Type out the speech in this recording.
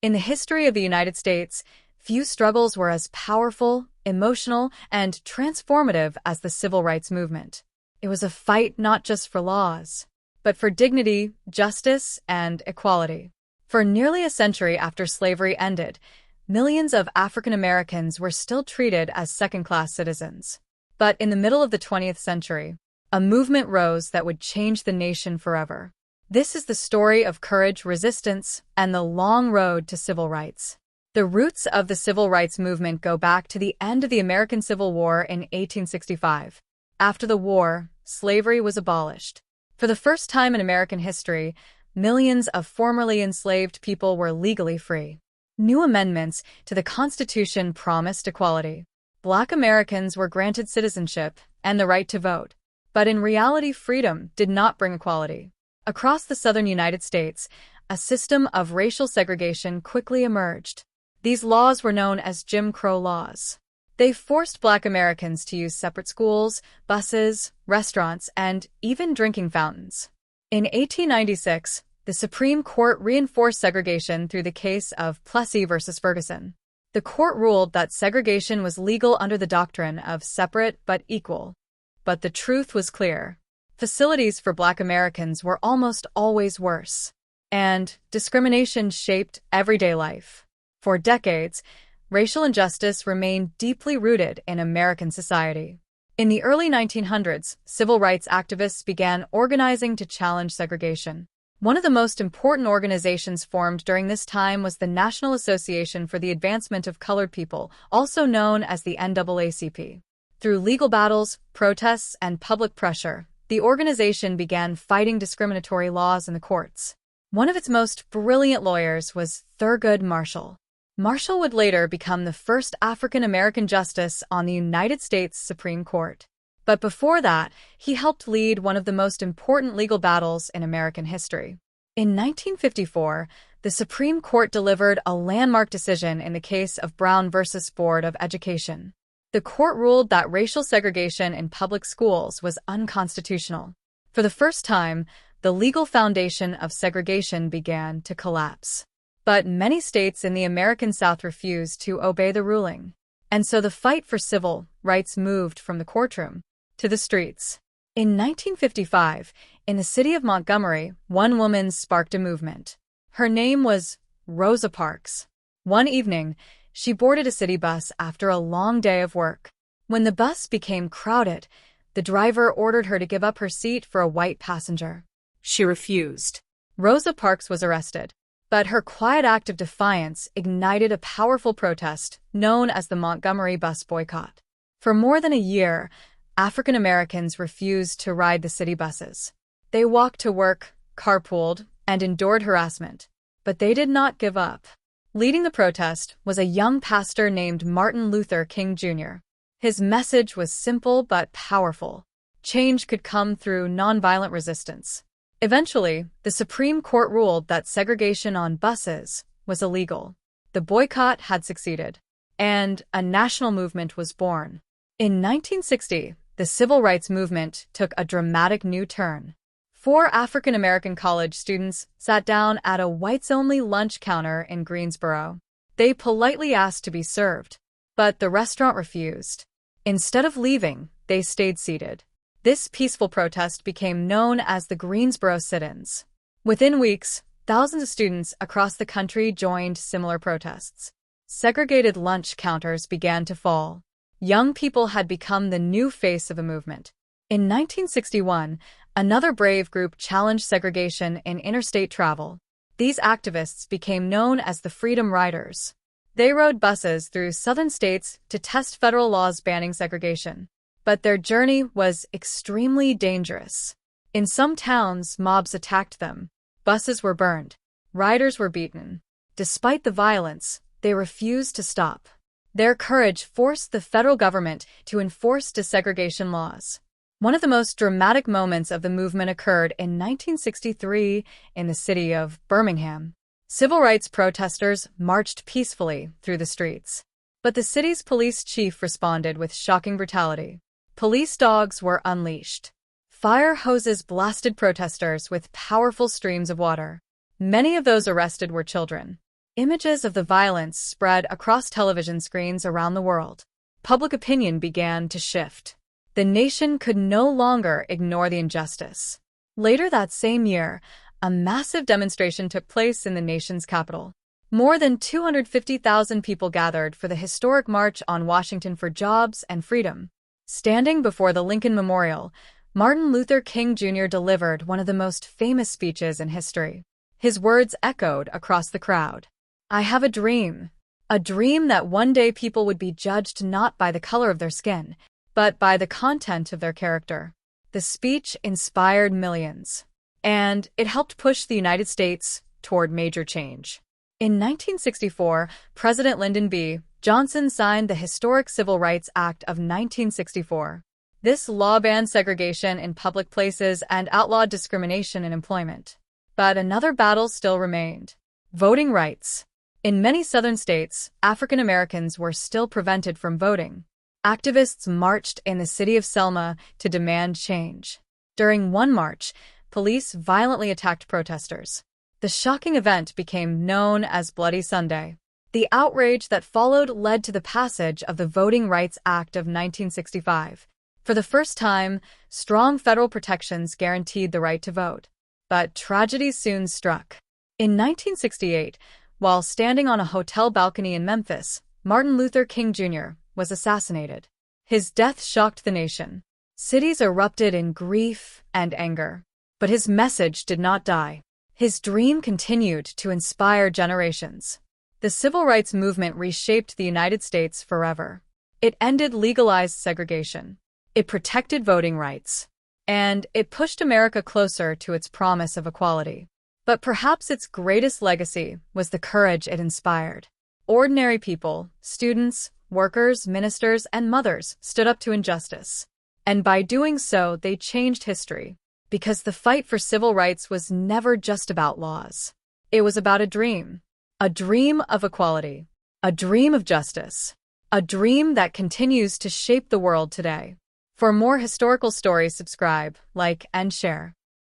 In the history of the United States, few struggles were as powerful, emotional, and transformative as the civil rights movement. It was a fight not just for laws, but for dignity, justice, and equality. For nearly a century after slavery ended, millions of African Americans were still treated as second-class citizens. But in the middle of the 20th century, a movement rose that would change the nation forever. This is the story of courage, resistance, and the long road to civil rights. The roots of the civil rights movement go back to the end of the American Civil War in 1865. After the war, slavery was abolished. For the first time in American history, millions of formerly enslaved people were legally free. New amendments to the Constitution promised equality. Black Americans were granted citizenship and the right to vote. But in reality, freedom did not bring equality. Across the southern United States, a system of racial segregation quickly emerged. These laws were known as Jim Crow laws. They forced Black Americans to use separate schools, buses, restaurants, and even drinking fountains. In 1896, the Supreme Court reinforced segregation through the case of Plessy v. Ferguson. The court ruled that segregation was legal under the doctrine of separate but equal. But the truth was clear. Facilities for Black Americans were almost always worse, and discrimination shaped everyday life. For decades, racial injustice remained deeply rooted in American society. In the early 1900s, civil rights activists began organizing to challenge segregation. One of the most important organizations formed during this time was the National Association for the Advancement of Colored People, also known as the NAACP. Through legal battles, protests, and public pressure, the organization began fighting discriminatory laws in the courts. One of its most brilliant lawyers was Thurgood Marshall. Marshall would later become the first African-American justice on the United States Supreme Court. But before that, he helped lead one of the most important legal battles in American history. In 1954, the Supreme Court delivered a landmark decision in the case of Brown v. Board of Education. The court ruled that racial segregation in public schools was unconstitutional. For the first time, the legal foundation of segregation began to collapse. But many states in the American South refused to obey the ruling. And so the fight for civil rights moved from the courtroom to the streets. In 1955, in the city of Montgomery, one woman sparked a movement. Her name was Rosa Parks. One evening, she boarded a city bus after a long day of work. When the bus became crowded, the driver ordered her to give up her seat for a white passenger. She refused. Rosa Parks was arrested, but her quiet act of defiance ignited a powerful protest known as the Montgomery bus boycott. For more than a year, African Americans refused to ride the city buses. They walked to work, carpooled, and endured harassment. But they did not give up. Leading the protest was a young pastor named Martin Luther King Jr. His message was simple but powerful. Change could come through nonviolent resistance. Eventually, the Supreme Court ruled that segregation on buses was illegal. The boycott had succeeded, and a national movement was born. In 1960, the civil rights movement took a dramatic new turn. 4 African-American college students sat down at a whites-only lunch counter in Greensboro. They politely asked to be served, but the restaurant refused. Instead of leaving, they stayed seated. This peaceful protest became known as the Greensboro Sit-ins. Within weeks, thousands of students across the country joined similar protests. Segregated lunch counters began to fall. Young people had become the new face of the movement. In 1961, another brave group challenged segregation in interstate travel. These activists became known as the Freedom Riders. They rode buses through southern states to test federal laws banning segregation. But their journey was extremely dangerous. In some towns, mobs attacked them. Buses were burned. Riders were beaten. Despite the violence, they refused to stop. Their courage forced the federal government to enforce desegregation laws. One of the most dramatic moments of the movement occurred in 1963 in the city of Birmingham. Civil rights protesters marched peacefully through the streets. But the city's police chief responded with shocking brutality. Police dogs were unleashed. Fire hoses blasted protesters with powerful streams of water. Many of those arrested were children. Images of the violence spread across television screens around the world. Public opinion began to shift. The nation could no longer ignore the injustice. Later that same year, a massive demonstration took place in the nation's capital. More than 250,000 people gathered for the historic March on Washington for Jobs and Freedom. Standing before the Lincoln Memorial, Martin Luther King Jr. delivered one of the most famous speeches in history. His words echoed across the crowd. "I have a dream that one day people would be judged not by the color of their skin, but by the content of their character." The speech inspired millions, and it helped push the United States toward major change. In 1964, President Lyndon B. Johnson signed the historic Civil Rights Act of 1964. This law banned segregation in public places and outlawed discrimination in employment. But another battle still remained: voting rights. In many southern states, African Americans were still prevented from voting. Activists marched in the city of Selma to demand change. During one march, police violently attacked protesters. The shocking event became known as Bloody Sunday. The outrage that followed led to the passage of the Voting Rights Act of 1965. For the first time, strong federal protections guaranteed the right to vote. But tragedy soon struck. In 1968, while standing on a hotel balcony in Memphis, Martin Luther King Jr. was assassinated. His death shocked the nation. Cities erupted in grief and anger. But his message did not die. His dream continued to inspire generations. The civil rights movement reshaped the United States forever. It ended legalized segregation. It protected voting rights. And it pushed America closer to its promise of equality. But perhaps its greatest legacy was the courage it inspired. Ordinary people, students, workers, ministers, and mothers stood up to injustice. And by doing so, they changed history. Because the fight for civil rights was never just about laws. It was about a dream of equality, a dream of justice, a dream that continues to shape the world today. For more historical stories, subscribe, like, and share.